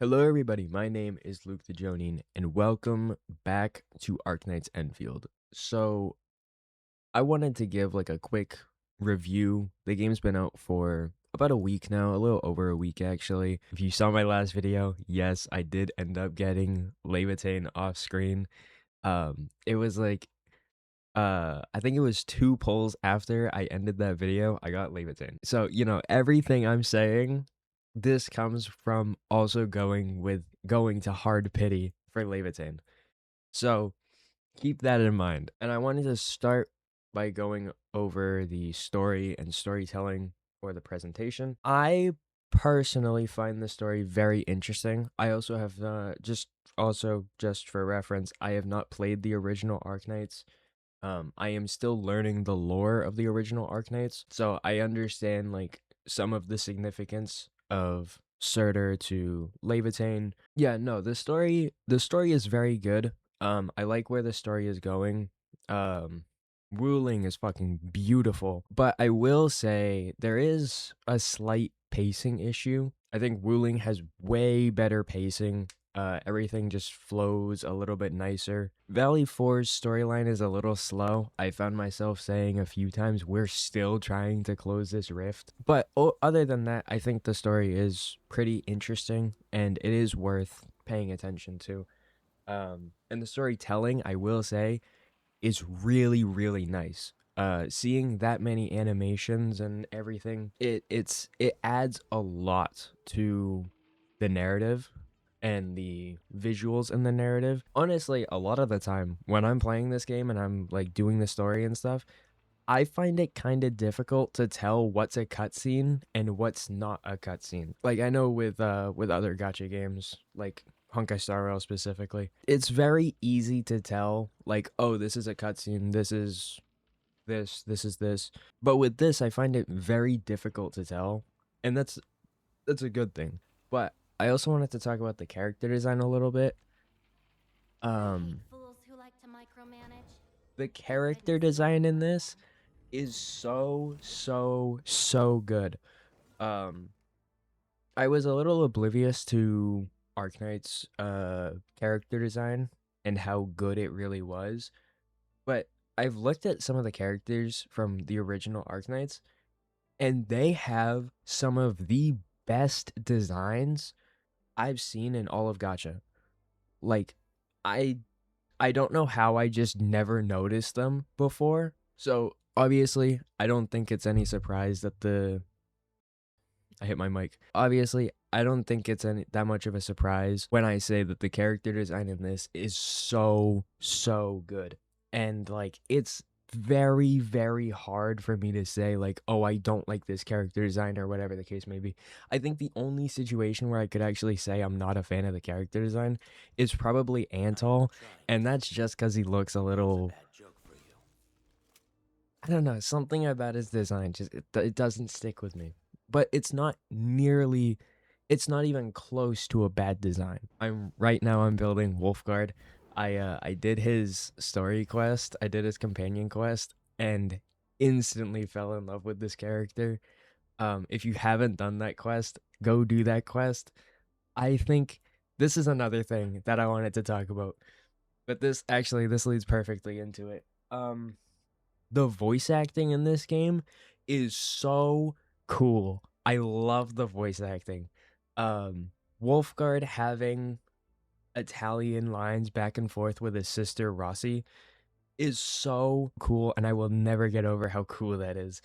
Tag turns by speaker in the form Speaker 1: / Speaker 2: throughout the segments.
Speaker 1: Hello, everybody. My name is Luke the Jonin, and welcome back to Arknights Enfield. So, I wanted to give like a quick review. The game's been out for about a week now, a little over a week actually. If you saw my last video, yes, I did end up getting Levitain off screen. It was like I think it was 2 pulls after I ended that video, I got Levitain. So, everything I'm saying, this comes from also going to hard pity for Levitain. So, keep that in mind. And I wanted to start by going over the story and storytelling or the presentation. I personally find the story very interesting. I also have just for reference, I have not played the original Arknights. I am still learning the lore of the original Arknights, so I understand like some of the significance of Surtur to Levitain. Yeah, no, the story is very good. I like where the story is going. Um, Ruling is fucking beautiful, but I will say there is a slight pacing issue. I think Ruling has way better pacing. Everything just flows a little bit nicer. Valley 4's storyline is a little slow. I found myself saying a few times, we're still trying to close this rift. But other than that, I think the story is pretty interesting and it is worth paying attention to. And the storytelling, I will say, is really, really nice. Seeing that many animations and everything, it adds a lot to the narrative and the visuals in the narrative. Honestly, a lot of the time when I'm playing this game and I'm like doing the story and stuff, I find it kind of difficult to tell what's a cutscene and what's not a cutscene. Like I know with other gacha games, like Honkai Star Rail specifically, it's very easy to tell like, oh, this is a cutscene, this is this. But with this, I find it very difficult to tell, and that's a good thing. But I also wanted to talk about the character design a little bit.
Speaker 2: I hate
Speaker 1: Um,
Speaker 2: fools who like to micromanage.
Speaker 1: the
Speaker 2: I couldn't
Speaker 1: character
Speaker 2: stand
Speaker 1: design in
Speaker 2: one of
Speaker 1: this
Speaker 2: them.
Speaker 1: is so good. Um, I was a little oblivious to Arknight's character design and how good it really was, but I've looked at some of the characters from the original Arknights, and they have some of the best designs I've seen in all of Gacha. Like, I I don't know how I just never noticed them before. So obviously, I don't think it's any surprise that the I hit my mic. Obviously, I don't think it's any that much of a surprise when I say that the character design in this is so good. And like it's very, very hard for me to say like, oh, I don't like this character design or whatever the case may be. I think the only situation where I could actually say I'm not a fan of the character design is probably Antal, and that's just because he looks a little, I don't know, something about his design just it doesn't stick with me. But it's not even close to a bad design. I'm building Wolfguard. I did his story quest, I did his companion quest, and instantly fell in love with this character. If you haven't done that quest, go do that quest. I think this is another thing that I wanted to talk about. But this leads perfectly into it. The voice acting in this game is so cool. I love the voice acting. Um, Wolfguard having Italian lines back and forth with his sister Rossi is so cool, and I will never get over how cool that is.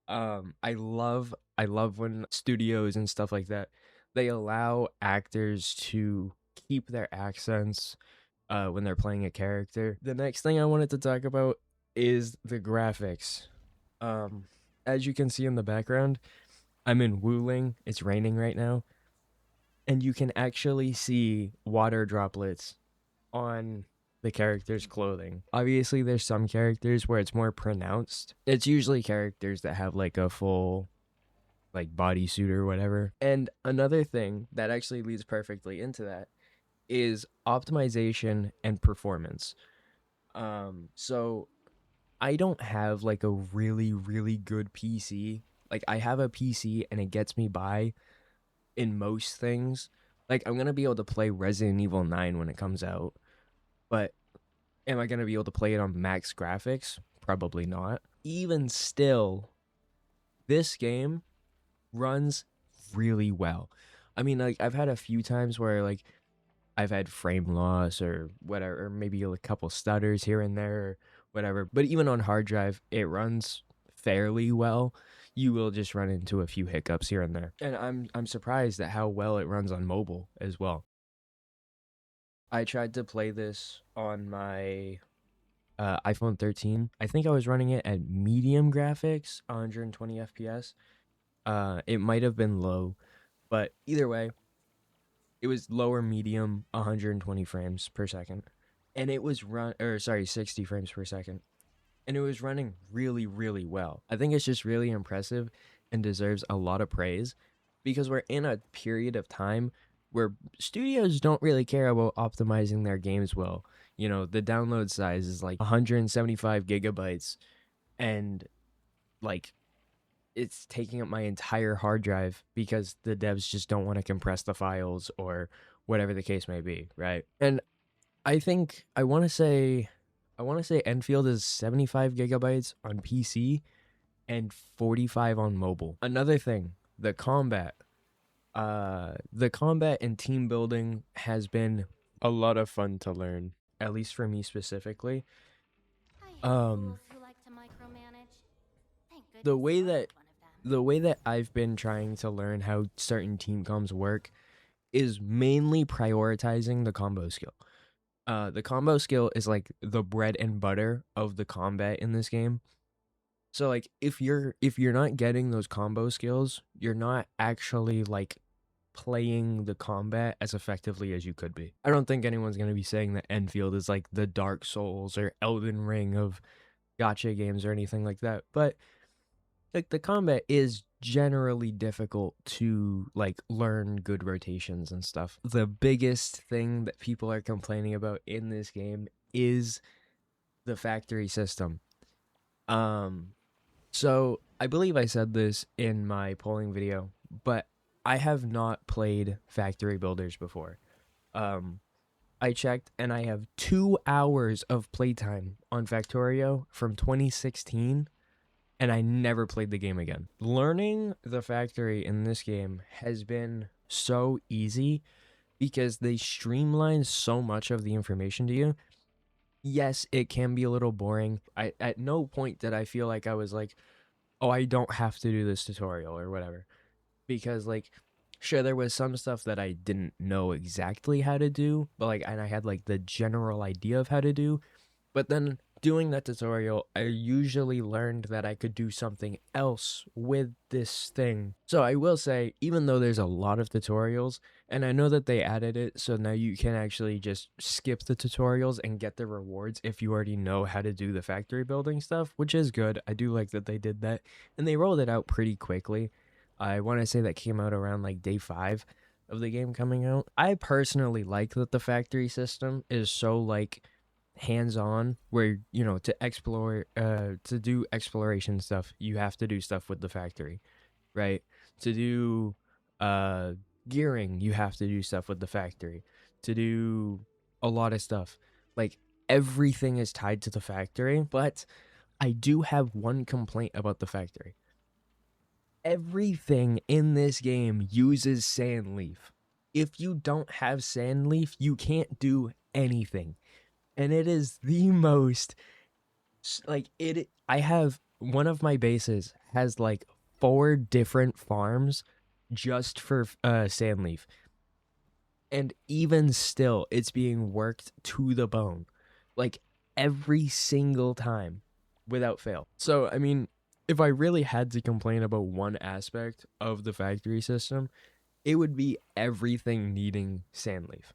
Speaker 1: I love when studios and stuff like that, they allow actors to keep their accents when they're playing a character. The next thing I wanted to talk about is the graphics. Um, as you can see in the background, I'm in Wuling. It's raining right now, and you can actually see water droplets on the character's clothing. Obviously, there's some characters where it's more pronounced. It's usually characters that have like a full like bodysuit or whatever. And another thing that actually leads perfectly into that is optimization and performance. So I don't have like a really, really good PC. Like I have a PC and it gets me by in most things. Like, I'm gonna be able to play Resident Evil 9 when it comes out, but am I gonna be able to play it on max graphics? Probably not. Even still, this game runs really well. I mean, like, I've had a few times where, like, I've had frame loss or whatever, or maybe a couple stutters here and there, or whatever. But even on hard drive, it runs fairly well. You will just run into a few hiccups here and there. And I'm surprised at how well it runs on mobile as well. I tried to play this on my iPhone 13. I think I was running it at medium graphics, 120 FPS. It might have been low, but either way, it was lower medium, 120 frames per second, and it was 60 frames per second, and it was running really, really well. I think it's just really impressive and deserves a lot of praise because we're in a period of time where studios don't really care about optimizing their games well. You know, the download size is like 175 gigabytes, and like it's taking up my entire hard drive because the devs just don't want to compress the files or whatever the case may be, right? And I think I want to say Enfield is 75 gigabytes on PC and 45 on mobile. Another thing, the combat and team building has been a lot of fun to learn, at least for me specifically.
Speaker 2: I hate
Speaker 1: Um
Speaker 2: fools who like to micromanage. Thank
Speaker 1: the
Speaker 2: goodness
Speaker 1: way
Speaker 2: you're
Speaker 1: that
Speaker 2: not one of them.
Speaker 1: the way that I've been trying to learn how certain team comms work is mainly prioritizing the combo skill. The combo skill is like the bread and butter of the combat in this game. So like if you're not getting those combo skills, you're not actually like playing the combat as effectively as you could be. I don't think anyone's going to be saying that Enfield is like the Dark Souls or Elden Ring of gacha games or anything like that, but like the combat is generally difficult to like learn good rotations and stuff. The biggest thing that people are complaining about in this game is the factory system. Um so I believe I said this in my polling video, but I have not played factory builders before. Um I checked and I have 2 hours of playtime on Factorio from 2016, and I never played the game again. Learning the factory in this game has been so easy because they streamline so much of the information to you. Yes, it can be a little boring. I at no point did I feel like I was like, "Oh, I don't have to do this tutorial or whatever." Because like sure there was some stuff that I didn't know exactly how to do, but like and I had like the general idea of how to do, but then doing that tutorial, I usually learned that I could do something else with this thing. So I will say, even though there's a lot of tutorials, and I know that they added it so now you can actually just skip the tutorials and get the rewards if you already know how to do the factory building stuff, which is good. I do like that they did that. And they rolled it out pretty quickly. I want to say that came out around like day 5 of the game coming out. I personally like that the factory system is so like hands on where to do exploration stuff you have to do stuff with the factory, right? To do uh gearing you have to do stuff with the factory. To do a lot of stuff, like everything is tied to the factory. But I do have one complaint about the factory. Everything in this game uses sand leaf. If you don't have sand leaf you can't do anything, and it is the most like it I have one of my bases has like 4 different farms just for sandleaf, and even still it's being worked to the bone, like every single time without fail. So I mean, if I really had to complain about one aspect of the factory system, it would be everything needing sandleaf.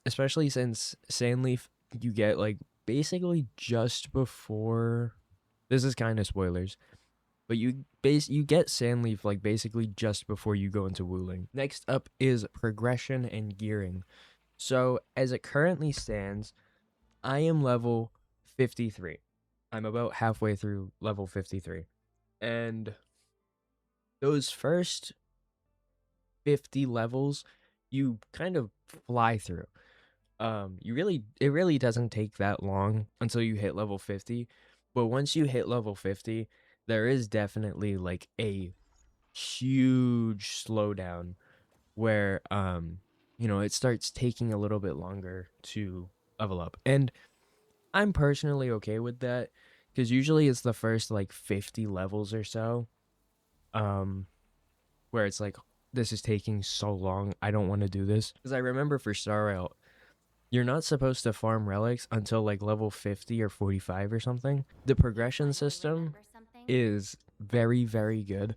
Speaker 1: Especially since Sandleaf you get like basically just before, this is kind of spoilers, but you get Sandleaf like basically just before you go into Wuling. Next up is progression and gearing. So as it currently stands, I am level 53. I'm about halfway through level 53. And those first 50 levels you kind of fly through. It really doesn't take that long until you hit level 50, but once you hit level 50, there is definitely like a huge slowdown where it starts taking a little bit longer to level up. And I'm personally okay with that because usually it's the first like 50 levels or so um where it's like this is taking so long. I don't want to do this because I remember for Star Rail you're not supposed to farm relics until like level 50 or 45 or something. The
Speaker 2: Do you
Speaker 1: progression
Speaker 2: finally
Speaker 1: system
Speaker 2: remember something?
Speaker 1: is very, very good.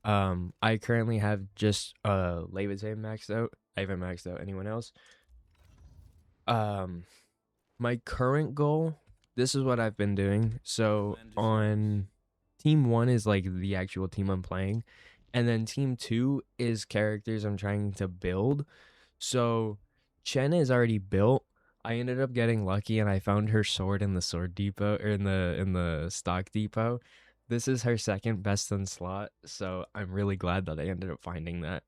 Speaker 1: I currently have just Levitate maxed out. I haven't maxed out anyone else. Um, my current goal, this is what I've been doing. So on team one is like the actual team I'm playing, and then team two is characters I'm trying to build. So Chen is already built. I ended up getting lucky and I found her sword in the sword depot or in the stock depot. This is her second best in slot, so I'm really glad that I ended up finding that.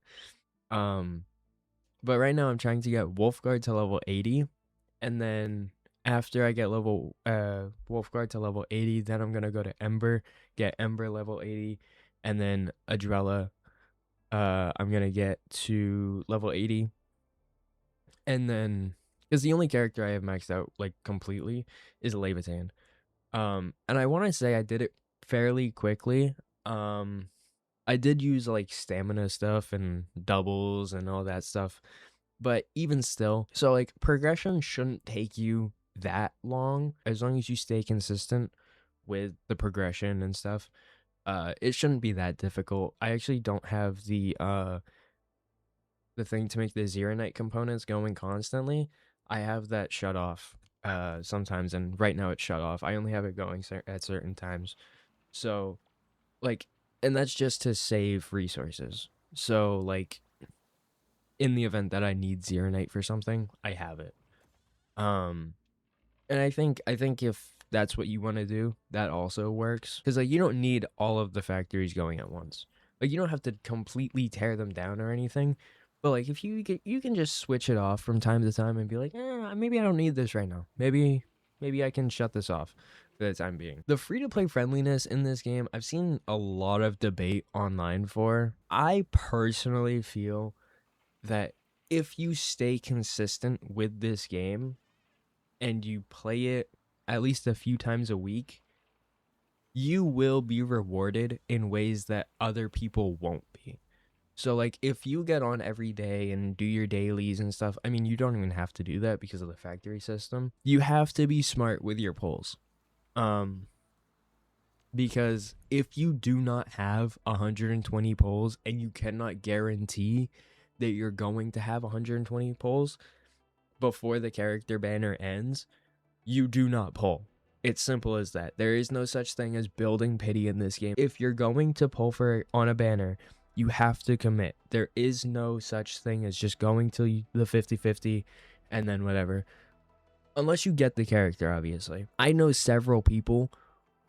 Speaker 1: Um but right now I'm trying to get Wolfguard to level 80, and then after I get level Wolfguard to level 80, then I'm going to go to Ember, get Ember level 80, and then Adrella I'm going to get to level 80. And then, because the only character I have maxed out like completely is Levitan. And I want to say I did it fairly quickly. Um, I did use like stamina stuff and doubles and all that stuff, but even still, so like progression shouldn't take you that long as you stay consistent with the progression and stuff. It shouldn't be that difficult. I actually don't have the thing to make the Zeronite components going constantly. I have that shut off sometimes, and right now it's shut off. I only have it going at certain times. So like, and that's just to save resources. So like in the event that I need Zeronite for something, I have it. Um and I think if that's what you want to do, that also works. Because like you don't need all of the factories going at once. Like you don't have to completely tear them down or anything. But like if you can just switch it off from time to time and be like, maybe I don't need this right now. Maybe I can shut this off for the time being. The free to play friendliness in this game, I've seen a lot of debate online for. I personally feel that if you stay consistent with this game and you play it at least a few times a week, you will be rewarded in ways that other people won't be. So like if you get on every day and do your dailies and stuff, I mean you don't even have to do that because of the factory system. You have to be smart with your pulls. Um because if you do not have 120 pulls and you cannot guarantee that you're going to have 120 pulls before the character banner ends, you do not pull. It's simple as that. There is no such thing as building pity in this game. If you're going to pull for on a banner, you have to commit. There is no such thing as just going to the 50-50 and then whatever. Unless you get the character, obviously. I know several people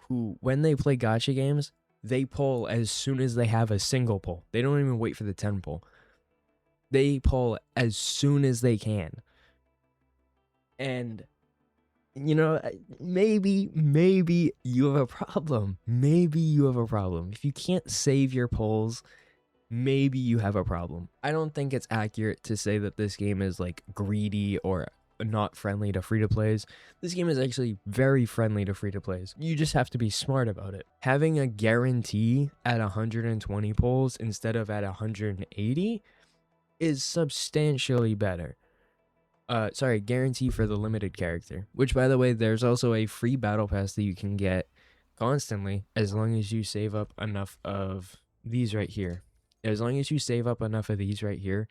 Speaker 1: who, when they play gacha games, they pull as soon as they have a single pull. They don't even wait for the 10 pull. They pull as soon as they can. And maybe you have a problem. Maybe you have a problem. If you can't save your pulls, maybe you have a problem. I don't think it's accurate to say that this game is like greedy or not friendly to free to plays. This game is actually very friendly to free to plays. You just have to be smart about it. Having a guarantee at 120 pulls instead of at 180 is substantially better. Sorry, guarantee for the limited character, which by the way, there's also a free battle pass that you can get constantly as long as you save up enough of these right here. As long as you save up enough of these right here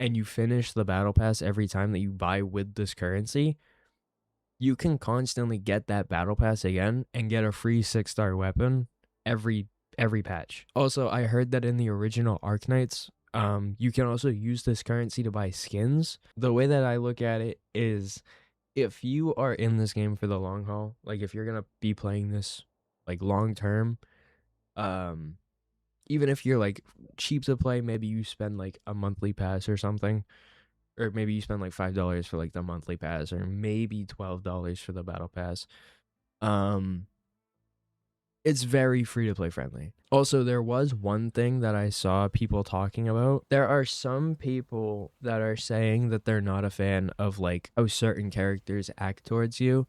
Speaker 1: and you finish the battle pass every time that you buy with this currency, you can constantly get that battle pass again and get a free 6-star weapon every every patch. Also, I heard that in the original Arknights, you can also use this currency to buy skins. The way that I look at it is if you are in this game for the long haul, like if you're gonna be playing this like long term, um, even if you're like cheap to play, maybe you spend like a monthly pass or something, or maybe you spend like $5 for like the monthly pass, or maybe $12 for the battle pass. Um, it's very free to play friendly. Also, there was one thing that I saw people talking about. There are some people that are saying that they're not a fan of like how certain characters act towards you.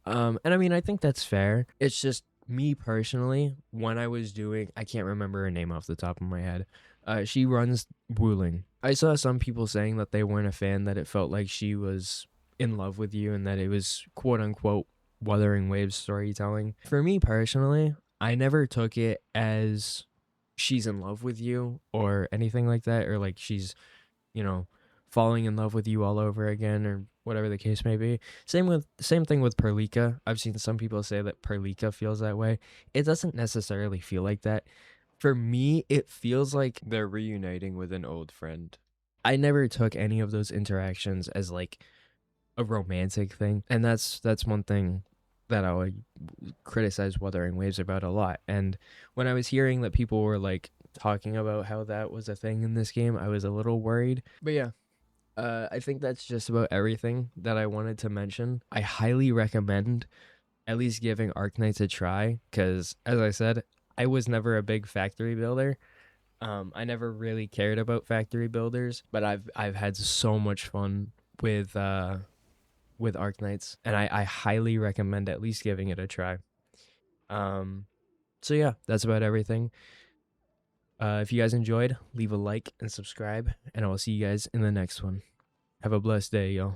Speaker 1: And I mean, I think that's fair. It's just me personally, when I was doing, I can't remember her name off the top of my head. She runs Wuling. I saw some people saying that they weren't a fan, that it felt like she was in love with you and that it was quote unquote Wuthering Waves storytelling. For me personally, I never took it as she's in love with you or anything like that, or like she's, you know, falling in love with you all over again or whatever the case may be. Same thing with Perlika. I've seen some people say that Perlika feels that way. It doesn't necessarily feel like that. For me, it feels like they're reuniting with an old friend. I never took any of those interactions as like a romantic thing, and that's one thing that I would criticize Wuthering Waves about a lot. And when I was hearing that people were like talking about how that was a thing in this game, I was a little worried. But yeah, I think that's just about everything that I wanted to mention. I highly recommend at least giving Arknights a try, because as I said, I was never a big factory builder. I never really cared about factory builders, but I've had so much fun with Arknights, and I highly recommend at least giving it a try. Um, so yeah, that's about everything. If you guys enjoyed, leave a like and subscribe, and I will see you guys in the next one. Have a blessed day, y'all.